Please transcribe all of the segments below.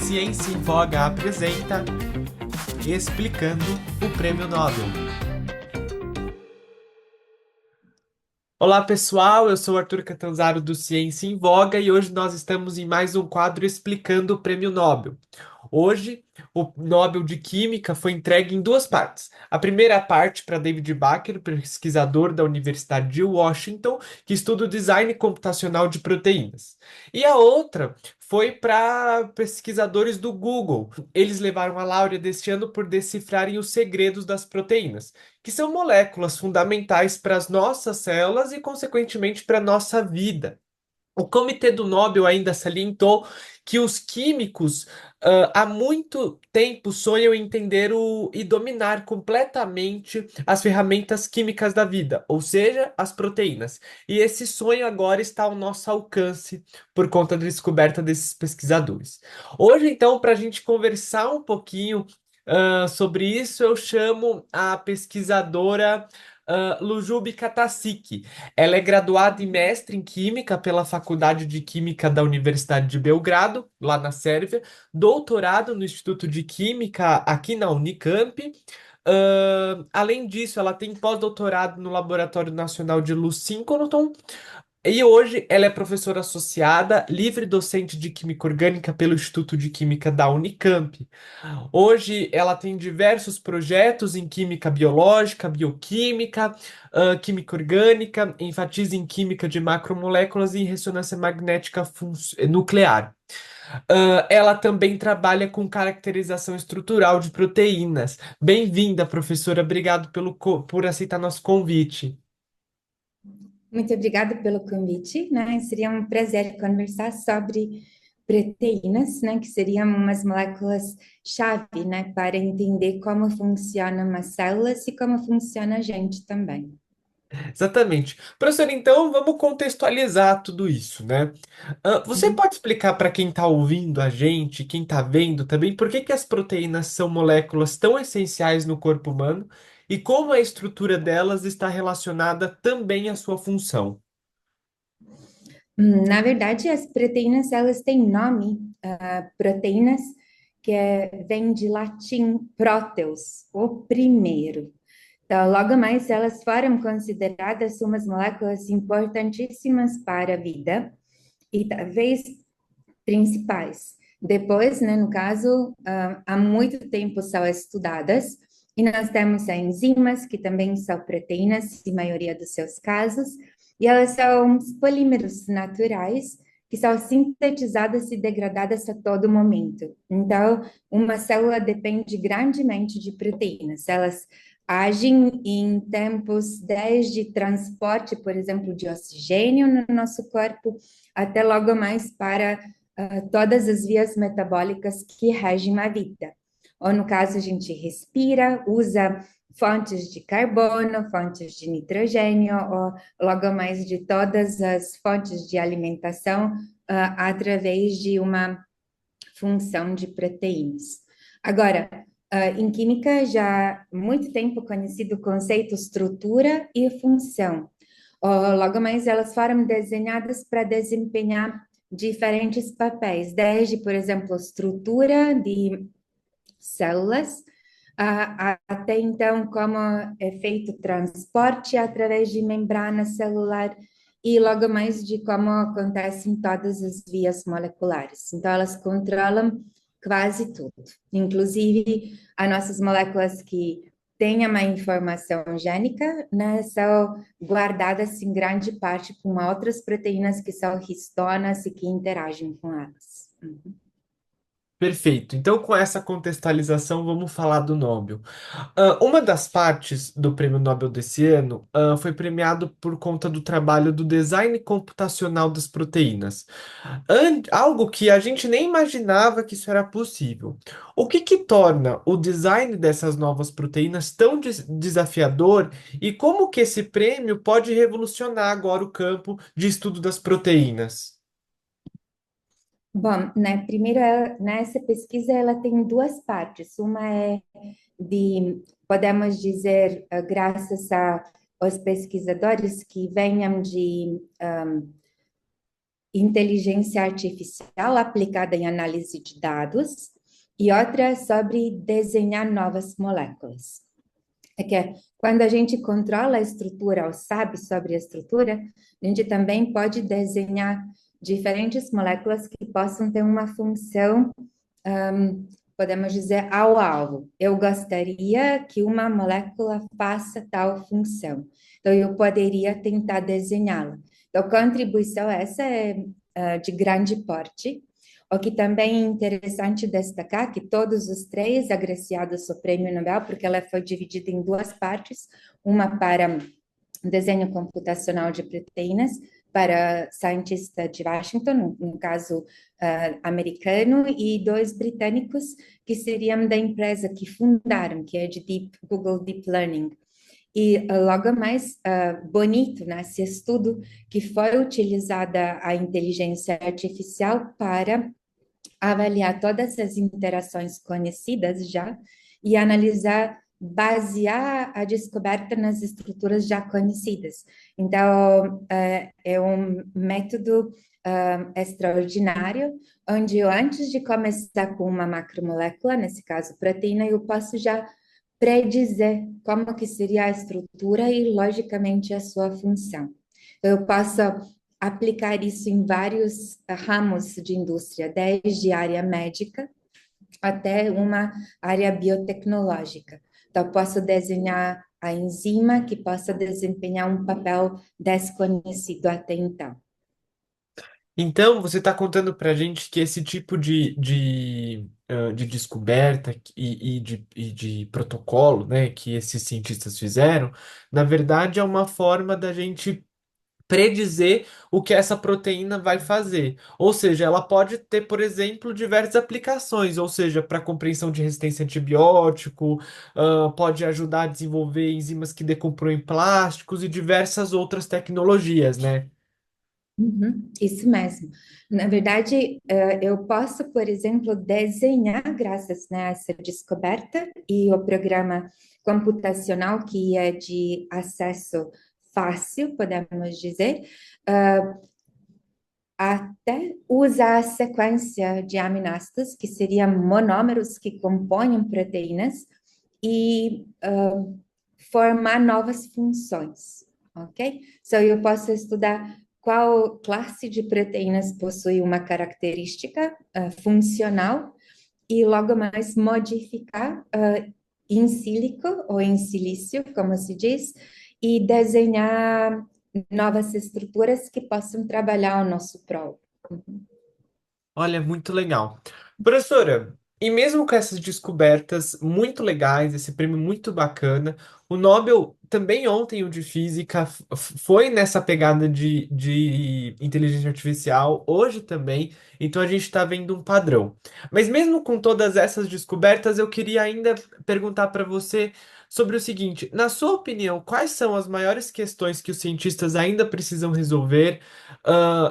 Ciência em Voga apresenta Explicando o Prêmio Nobel. Olá pessoal, eu sou o Arthur Catanzaro do Ciência em Voga e hoje nós estamos em mais um quadro explicando o Prêmio Nobel. Hoje, o Nobel de Química foi entregue em duas partes. A primeira parte para David Baker, pesquisador da Universidade de Washington, que estuda o design computacional de proteínas. E a outra foi para pesquisadores do Google. Eles levaram a Laurea deste ano por decifrarem os segredos das proteínas, que são moléculas fundamentais para as nossas células e, consequentemente, para a nossa vida. O Comitê do Nobel ainda salientou que os químicos há muito tempo sonham em entender e dominar completamente as ferramentas químicas da vida, ou seja, as proteínas. E esse sonho agora está ao nosso alcance por conta da descoberta desses pesquisadores. Hoje, então, para a gente conversar um pouquinho sobre isso, eu chamo a pesquisadora Lujube Katasik. Ela é graduada e mestre em Química pela Faculdade de Química da Universidade de Belgrado, lá na Sérvia, doutorado no Instituto de Química aqui na Unicamp. Além disso, ela tem pós-doutorado no Laboratório Nacional de Luz Síncroton e hoje ela é professora associada, livre docente de Química Orgânica pelo Instituto de Química da Unicamp. Hoje ela tem diversos projetos em química biológica, bioquímica, química orgânica, enfatiza em química de macromoléculas e em ressonância magnética nuclear. Ela também trabalha com caracterização estrutural de proteínas. Bem-vinda, professora. Obrigado por aceitar nosso convite. Muito obrigada pelo convite, né? Seria um prazer conversar sobre proteínas, né? Que seriam umas moléculas-chave, né? Para entender como funcionam as células e como funciona a gente também. Exatamente. Professor, então vamos contextualizar tudo isso, né? Você Uhum. pode explicar para quem está ouvindo a gente, quem está vendo também, por que que as proteínas são moléculas tão essenciais no corpo humano e como a estrutura delas está relacionada também à sua função? Na verdade, as proteínas, elas têm nome, proteínas, vem de latim proteus, o primeiro. Então, logo mais, elas foram consideradas umas moléculas importantíssimas para a vida e talvez principais. Depois, né, no caso, há muito tempo são estudadas, e nós temos as enzimas, que também são proteínas, em maioria dos seus casos, e elas são os polímeros naturais, que são sintetizadas e degradadas a todo momento. Então, uma célula depende grandemente de proteínas. Elas agem em tempos desde transporte, por exemplo, de oxigênio no nosso corpo, até logo mais para todas as vias metabólicas que regem a vida. Ou no caso, a gente respira, usa fontes de carbono, fontes de nitrogênio, ou logo mais de todas as fontes de alimentação através de uma função de proteínas. Agora, em química, já há muito tempo conhecido o conceito estrutura e função. Logo mais, elas foram desenhadas para desempenhar diferentes papéis, desde, por exemplo, estrutura de células, até então como é feito o transporte através de membrana celular e logo mais de como acontecem todas as vias moleculares. Então, elas controlam quase tudo, inclusive as nossas moléculas que têm uma informação gênica, né, são guardadas em grande parte com outras proteínas que são histonas e que interagem com elas. Perfeito. Então, com essa contextualização, vamos falar do Nobel. Uma das partes do Prêmio Nobel desse ano, foi premiado por conta do trabalho do design computacional das proteínas. Algo que a gente nem imaginava que isso era possível. O que que torna o design dessas novas proteínas tão desafiador e como que esse prêmio pode revolucionar agora o campo de estudo das proteínas? Bom, né, primeiro, nessa pesquisa ela tem duas partes. Uma é de, podemos dizer, graças aos pesquisadores que venham de inteligência artificial aplicada em análise de dados, e outra sobre desenhar novas moléculas. É que quando a gente controla a estrutura ou sabe sobre a estrutura, a gente também pode desenhar diferentes moléculas que possam ter uma função, podemos dizer, ao alvo. Eu gostaria que uma molécula faça tal função. Então, eu poderia tentar desenhá-la. Então, contribuição essa é de grande porte. O que também é interessante destacar que todos os três agraciados ao Prêmio Nobel, porque ela foi dividida em duas partes, uma para desenho computacional de proteínas, para cientista de Washington, no caso americano, e dois britânicos que seriam da empresa que fundaram, que é de Google Deep Learning. E logo mais bonito nesse estudo que foi utilizada a inteligência artificial para avaliar todas as interações conhecidas já e analisar, basear a descoberta nas estruturas já conhecidas. Então, é um método extraordinário, onde eu, antes de começar com uma macromolécula, nesse caso proteína, eu posso já predizer como que seria a estrutura e, logicamente, a sua função. Então, eu posso aplicar isso em vários ramos de indústria, desde área médica até uma área biotecnológica. Então, posso desenhar a enzima que possa desempenhar um papel desconhecido até então. Então, você está contando para a gente que esse tipo de descoberta e de protocolo, né, que esses cientistas fizeram, na verdade é uma forma da gente predizer o que essa proteína vai fazer. Ou seja, ela pode ter, por exemplo, diversas aplicações, ou seja, para compreensão de resistência a antibiótico, pode ajudar a desenvolver enzimas que decompõem plásticos e diversas outras tecnologias, né? Uhum, isso mesmo. Na verdade, eu posso, por exemplo, desenhar, graças, né, a essa descoberta e o programa computacional, que é de acesso fácil, podemos dizer, ah, até usar a sequência de aminoácidos, que seriam monômeros que compõem proteínas, e formar novas funções, ok? Então, eu posso estudar qual classe de proteínas possui uma característica funcional e logo mais modificar em sílico ou em silício, como se diz, e desenhar novas estruturas que possam trabalhar o nosso prol. Olha, muito legal. Professora, e mesmo com essas descobertas muito legais, esse prêmio muito bacana, o Nobel também ontem, o de Física, foi nessa pegada de inteligência artificial, hoje também, então a gente está vendo um padrão. Mas mesmo com todas essas descobertas, eu queria ainda perguntar para você sobre o seguinte: na sua opinião, quais são as maiores questões que os cientistas ainda precisam resolver?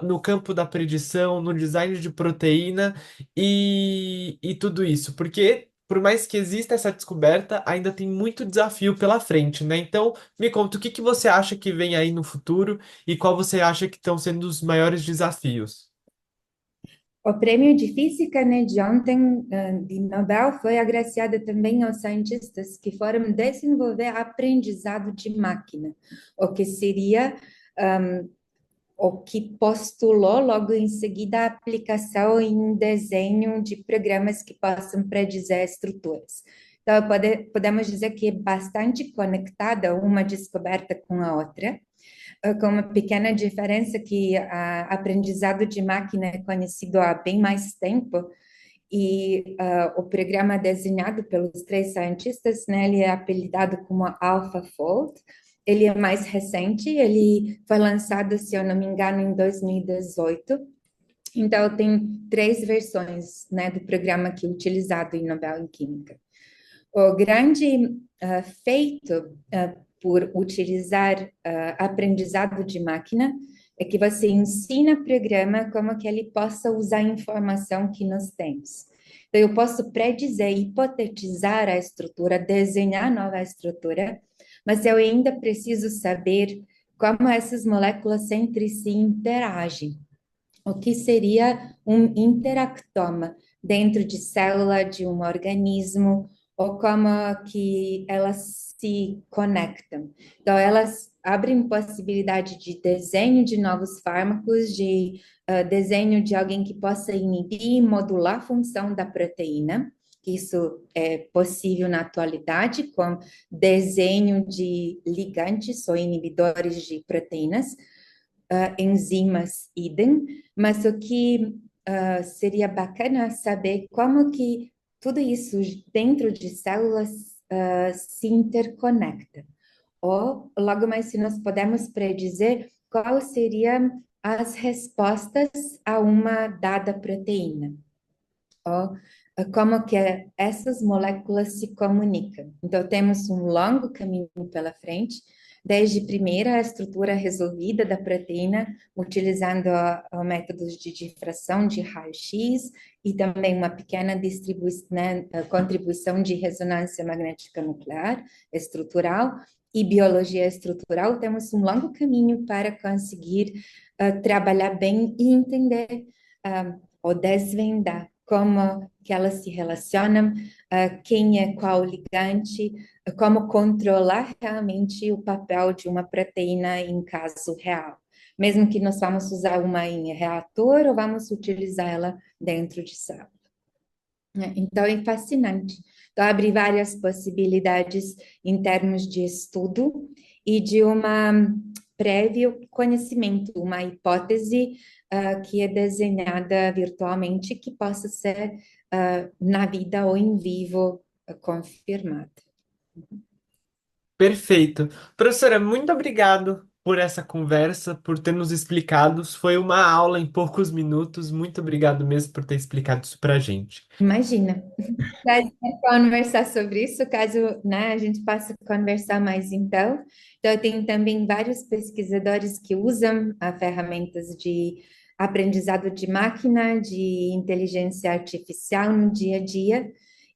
No campo da predição, no design de proteína e tudo isso, porque por mais que exista essa descoberta, ainda tem muito desafio pela frente, né? Então, me conta, o que que você acha que vem aí no futuro e qual você acha que estão sendo os maiores desafios? O prêmio de física, né, de ontem, de Nobel, foi agraciado também aos cientistas que foram desenvolver aprendizado de máquina, o que seria o que postulou logo em seguida a aplicação em desenho de programas que possam predizer estruturas. Então, podemos dizer que é bastante conectada uma descoberta com a outra, com uma pequena diferença que a aprendizado de máquina é conhecido há bem mais tempo e o programa desenhado pelos três cientistas, né, ele é apelidado como AlphaFold. Ele é mais recente, ele foi lançado, se eu não me engano, em 2018. Então, tem três versões, né, do programa que é utilizado em Nobel em Química. O grande feito por utilizar aprendizado de máquina é que você ensina o programa como que ele possa usar a informação que nós temos. Então, eu posso predizer, hipotetizar a estrutura, desenhar nova estrutura, mas eu ainda preciso saber como essas moléculas entre si interagem. o que seria um interactoma dentro de célula de um organismo, ou como que elas se conectam. Então, elas abrem possibilidade de desenho de novos fármacos, de desenho de alguém que possa inibir e modular a função da proteína, que isso é possível na atualidade com desenho de ligantes ou inibidores de proteínas, enzimas idem, mas o que seria bacana saber como que tudo isso dentro de células se interconecta. Ou, logo mais, se nós podemos predizer qual seriam as respostas a uma dada proteína. Ou como que essas moléculas se comunicam. Então, temos um longo caminho pela frente, desde primeira a estrutura resolvida da proteína, utilizando métodos de difração de raio-x e também uma pequena né, contribuição de ressonância magnética nuclear estrutural e biologia estrutural. Temos um longo caminho para conseguir trabalhar bem e entender ou desvendar como que elas se relacionam, quem é qual ligante, como controlar realmente o papel de uma proteína em caso real. Mesmo que nós vamos usar uma em reator ou vamos utilizar ela dentro de célula. Então, é fascinante. Então, abre várias possibilidades em termos de estudo e de uma prévio conhecimento, uma hipótese que é desenhada virtualmente que possa ser na vida ou em vivo confirmada. Perfeito. Professora, muito obrigado por essa conversa, por ter nos explicado. Foi uma aula em poucos minutos. Muito obrigado mesmo por ter explicado isso pra gente. Imagina, prazer conversar sobre isso, caso, né, a gente possa conversar mais então. Então, eu tenho também vários pesquisadores que usam ferramentas de aprendizado de máquina, de inteligência artificial no dia a dia,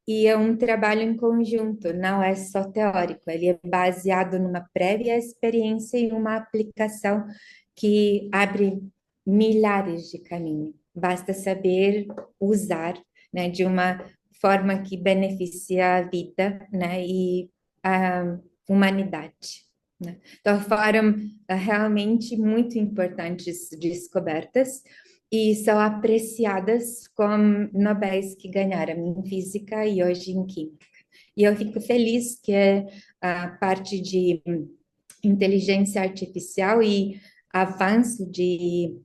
e é um trabalho em conjunto, não é só teórico, ele é baseado numa prévia experiência e uma aplicação que abre milhares de caminhos. Basta saber usar, né, de uma forma que beneficia a vida, né, e a humanidade, né? Então, foram realmente muito importantes descobertas e são apreciadas como Nobéis que ganharam em física e hoje em química. E eu fico feliz que a parte de inteligência artificial e avanço de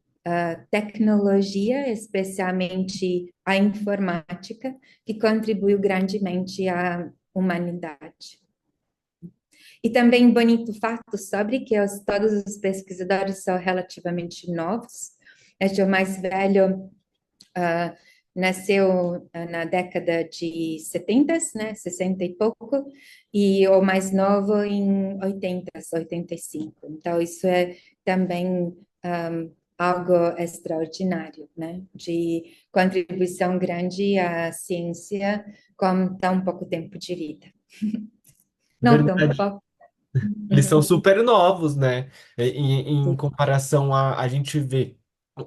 tecnologia, especialmente a informática, que contribuiu grandemente à humanidade. E também um bonito fato sobre que todos os pesquisadores são relativamente novos. Este é o mais velho, uh, nasceu na década de 70, né, 60 e pouco, e o mais novo em 80, 85. Então, isso é também algo extraordinário, né, de contribuição grande à ciência com tão pouco tempo de vida. Não tão Verdade. pouco. Eles são super novos, né? Em comparação a gente vê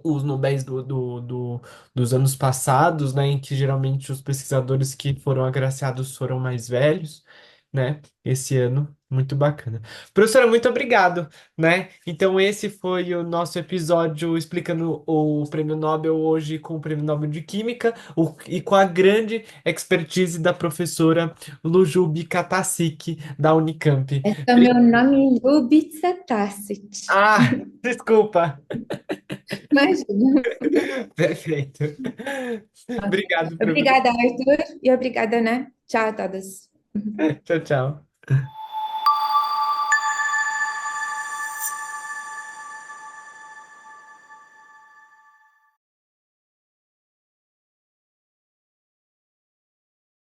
os Nobéis dos anos passados, né? Em que geralmente os pesquisadores que foram agraciados foram mais velhos, né? Esse ano, muito bacana. Professora, muito obrigado, né? Então, esse foi o nosso episódio explicando o Prêmio Nobel hoje com o Prêmio Nobel de Química e com a grande expertise da professora Lujubi Katassik, da Unicamp. Esse é o meu nome, Lubitsa Tacit. Ah, desculpa. Imagina. Perfeito. Obrigado, professor. Obrigada, Arthur, e obrigada, né? Tchau a todos. Tchau, tchau.